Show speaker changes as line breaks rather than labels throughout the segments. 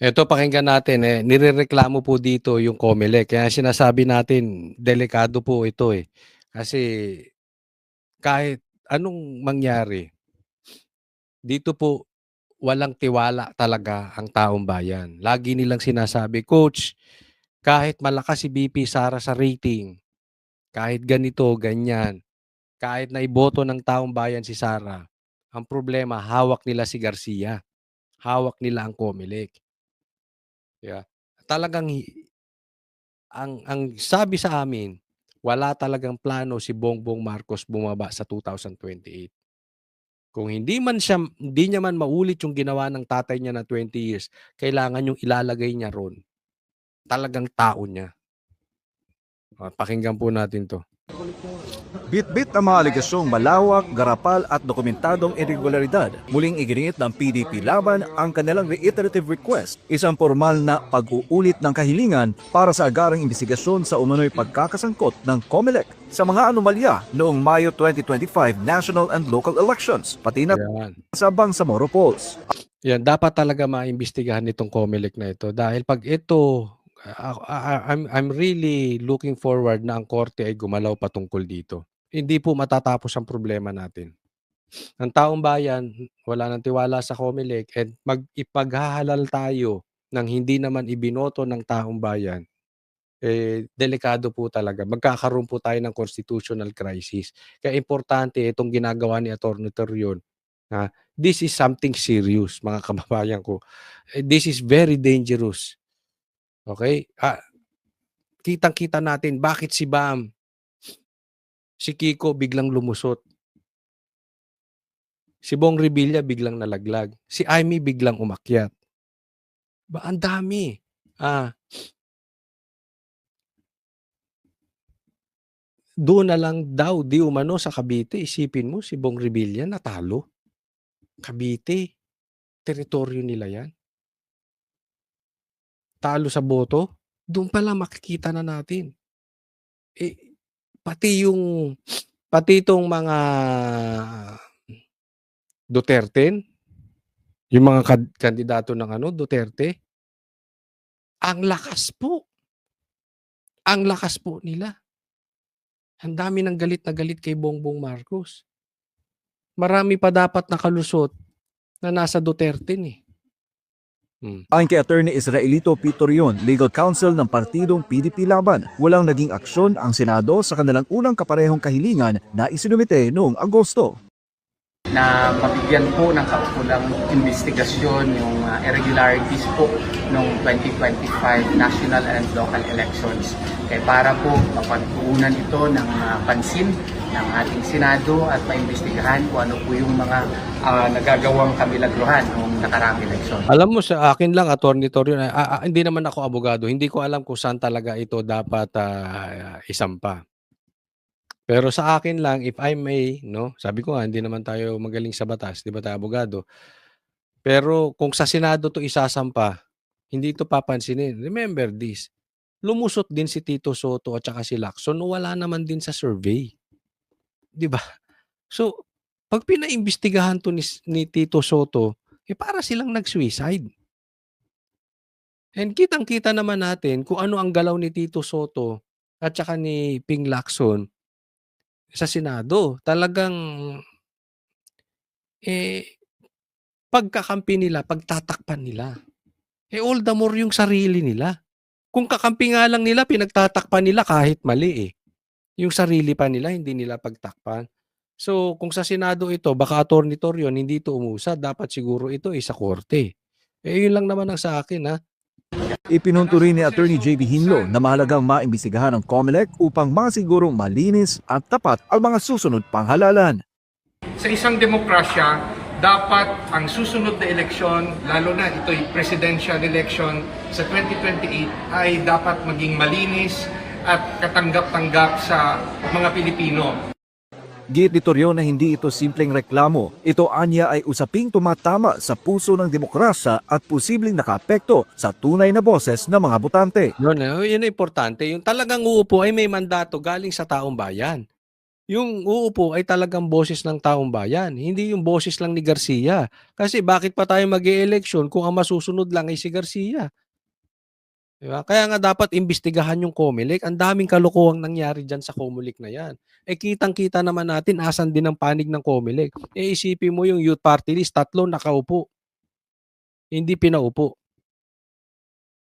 Eto pakinggan natin, nirereklamo po dito yung COMELEC kaya sinasabi natin delikado po ito, Kasi kahit anong mangyari, dito po walang tiwala talaga ang taong bayan. Lagi nilang sinasabi, "Coach, kahit malakas si VP Sara sa rating, kahit ganito, ganyan, kahit naiboto ng taong bayan si Sara, ang problema hawak nila si Garcia, hawak nila ang COMELEC." 'Di ba? Talagang ang sabi sa amin, wala talagang plano si Bongbong Marcos bumaba sa 2028. Kung hindi niya man maulit yung ginawa ng tatay niya na 20 years, kailangan yung ilalagay niya ro'n, talagang tao niya. Pakinggan po natin 'to.
Bitbit ang mga alegasyong malawak, garapal at dokumentadong irregularidad. Muling iginit ng PDP Laban ang kanilang reiterative request, isang formal na pag-uulit ng kahilingan para sa agarang investigasyon sa umano'y pagkakasangkot ng COMELEC sa mga anomalya noong Mayo 2025 national and local elections, pati na
Ayan.
sa Bangsamoro polls.
Yan, dapat talaga maimbestigahan nitong COMELEC na ito dahil 'pag ito, I'm really looking forward na ang korte ay gumalaw patungkol dito. Hindi po matatapos ang problema natin. Ang taong bayan wala ng tiwala sa COMELEC and ipaghahalal tayo ng hindi naman ibinoto ng taong bayan, delikado po talaga. Magkakaroon po tayo ng constitutional crisis. Kaya importante itong ginagawa ni Attorney Torion, this is something serious mga kababayan ko. This is very dangerous, okey? Kitang-kita natin bakit si Bam, si Kiko biglang lumusot, si Bong Revilla biglang nalaglag, si Amy biglang umakyat. Ang dami. Doon na lang daw di umano sa Cavite, isipin mo si Bong Revilla natalo. Cavite, teritoryo nila 'yan. Talo sa boto, doon pa lang makikita na natin. Pati itong mga Duterte, yung mga kandidato ng Duterte, ang lakas po. Ang lakas po nila. Ang dami ng galit na galit kay Bongbong Marcos. Marami pa dapat nakalusot na nasa Duterte
Ayon kay Attorney Israelito P. Torion, Legal Counsel ng partidong PDP Laban, walang naging aksyon ang Senado sa kanilang unang kaparehong kahilingan na isinumite noong Agosto.
Na mabigyan po ng kaukulang investigasyon yung irregularities po noong 2025 national and local elections. Kaya para po mapagtuunan ito ng pansin ng ating Senado at maimbestigahan kung ano po yung mga nagagawang kamilagruhan noong nakaraang eleksyon.
Alam mo sa akin lang, Attorney Torion, hindi naman ako abogado, hindi ko alam kung saan talaga ito dapat isampa. Pero sa akin lang, if I may, sabi ko nga hindi naman tayo magaling sa batas, 'di ba tayo abogado. Pero kung sa Senado 'to isasampa, hindi ito papansinin. Remember this, lumusot din si Tito Sotto at saka si Lacson, wala naman din sa survey, 'di ba? So, 'pag pinaimbestigahan 'to ni Tito Sotto, para silang nag-suicide. And kitang-kita naman natin kung ano ang galaw ni Tito Sotto at saka ni Ping Lacson sa Senado. Talagang, pagkakampi nila, pagtatakpan nila. All the more yung sarili nila. Kung kakampi nga lang nila, pinagtatakpan nila kahit mali Yung sarili pa nila, hindi nila pagtakpan. So, kung sa Senado ito, baka Attorney Torion, hindi ito umusad. Dapat siguro ito sa korte. Yun lang naman ang sa akin,
Ipinunto rin ni Attorney J.B. Hinlo na mahalagang maimbestigahan ng COMELEC upang masigurong malinis at tapat ang mga susunod panghalalan.
Sa isang demokrasya, dapat ang susunod na eleksyon, lalo na ito'y presidential election sa 2028, ay dapat maging malinis at katanggap-tanggap sa mga Pilipino.
Giit ni Torion na hindi ito simpleng reklamo. Ito anya ay usaping tumatama sa puso ng demokrasya at posibleng nakaapekto sa tunay na boses ng mga botante.
Yun ang importante. Yung talagang uupo ay may mandato galing sa taong bayan. yung uupo ay talagang boses ng taong bayan, hindi yung boses lang ni Garcia. Kasi bakit pa tayo mag-e-eleksyon kung ang masusunod lang ay si Garcia? 'Di ba? Kaya nga dapat imbestigahan yung COMELEC. Ang daming kalokohang nangyari diyan sa COMELEC na 'yan. Eh, kitang-kita naman natin asan din ang panig ng COMELEC. Eh, isipin mo yung youth party list, 3 nakaupo, hindi pinaupo,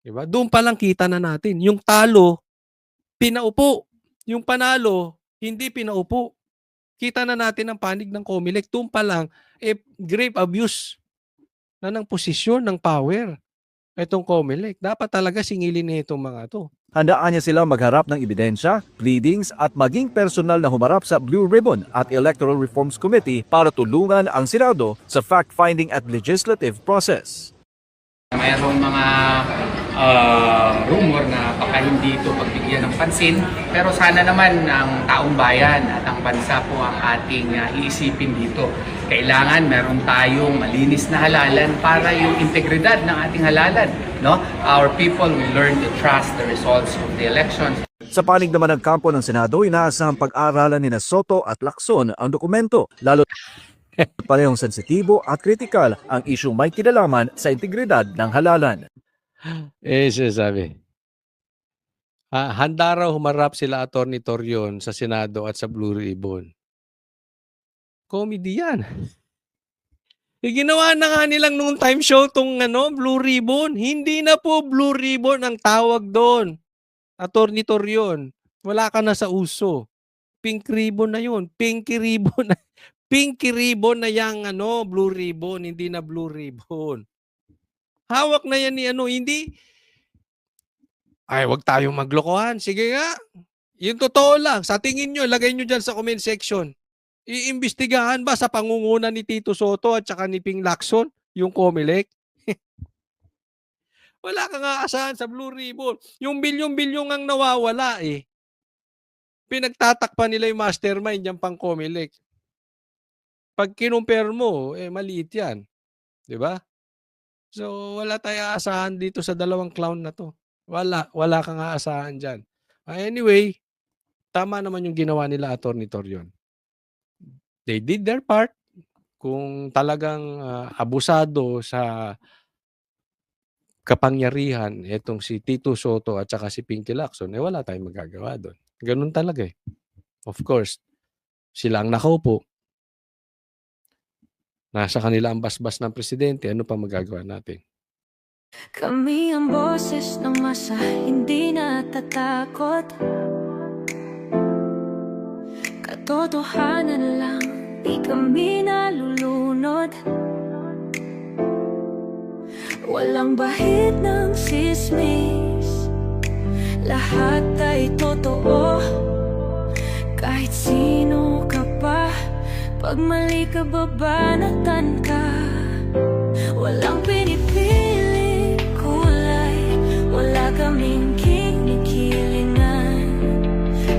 'di ba? Doon pa lang kita na natin, yung talo pinaupo, yung panalo hindi pinaupo. Kita na natin ang panig ng COMELEC, doon pa lang, eh, grave abuse na ng posisyon, ng power, itong COMELEC. Dapat talaga singilin na itong mga 'to.
Handaan niya sila magharap ng ebidensya, pleadings at maging personal na humarap sa Blue Ribbon at Electoral Reforms Committee para tulungan ang Senado sa fact-finding at legislative process.
Mayroong mga rumor na baka hindi ito pagbigyan ng pansin, pero sana naman ang taong bayan at ang bansa po ang ating iisipin dito. Kailangan meron tayong malinis na halalan para yung integridad ng ating halalan, no? Our people will learn to trust the results of the elections.
Sa panig naman ng kampo ng Senado, inaasahang pag-aralan ni Soto at Lacson ang dokumento, lalo parehong sensitibo at kritikal ang isyung may kinalaman sa integridad ng halalan.
Eh, sinasabi, handa raw humarap sila Atty. Torion sa Senado at sa Blue Ribbon. Comedy yan. Eh, ginawa na nga nilang noong time show tong Blue Ribbon. Hindi na po Blue Ribbon ang tawag doon. Atty. Torion, wala ka na sa uso. Pink ribbon na yun. Pinky ribbon na. Pinky ribbon na yang Blue Ribbon, hindi na Blue Ribbon. Hawak na yan ni hindi. Ay, wag tayong maglokohan. Sige nga. Yung totoo lang. Sa tingin nyo, lagay nyo dyan sa comment section. Iimbestigahan ba sa pangunguna ni Tito Soto at saka ni Ping Lacson yung COMELEC? Wala kang aasahan sa Blue Ribbon. Yung bilyong-bilyong ang nawawala eh. Pinagtatakpan nila yung mastermind yung pang COMELEC. Pag kinumpare mo, maliit yan. 'Di ba? So, wala tayong aasahan dito sa dalawang clown na 'to. Wala kang aasahan diyan. Anyway, tama naman yung ginawa nila Atty. Torion. They did their part. Kung talagang abusado sa kapangyarihan itong si Tito Soto at saka si Pinky Lacson, wala tayong magagawa doon. Ganun talaga eh. Of course, sila ang nakaupo. Nasa kanila ang basbas ng presidente, ano pa magagawa natin?
Kami ang boses ng masa, hindi natatakot. Katotohanan lang, di kami nalulunod. Walang bahid ng sismis, lahat ay totoo. Kahit sino ka pa, pag mali ka, babanatan ka. Walang pinipili kulay, wala kaming kinikilingan.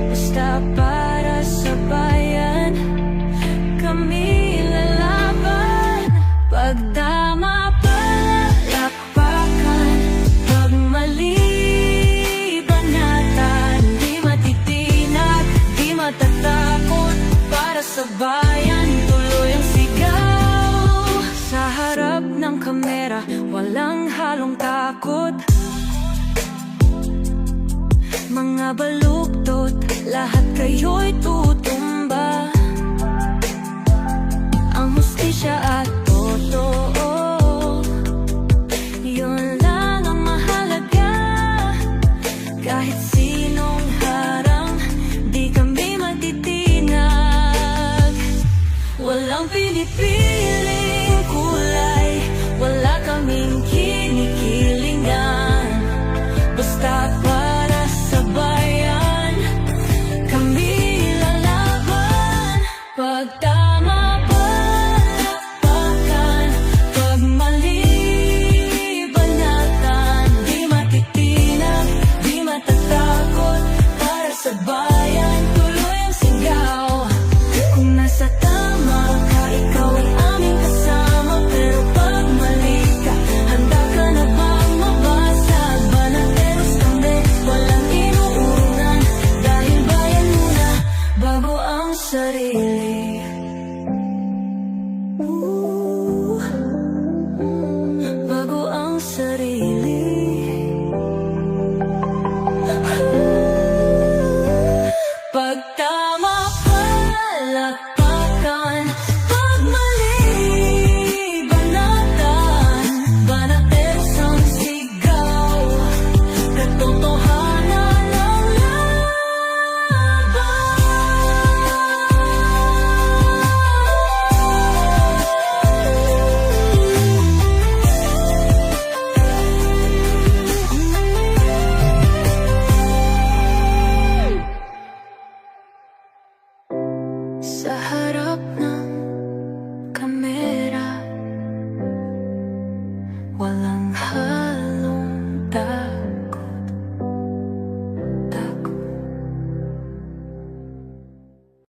Basta para sa bayan, kami lalaban. Pag tama palakpakan, pag mali banatan. Di matitinag, di matatakot, para sa bayan tuloy ang sigaw. Sa harap ng kamera, walang halong takot. Mga baluktot, lahat kayo'y tutumba. Ang hustisya at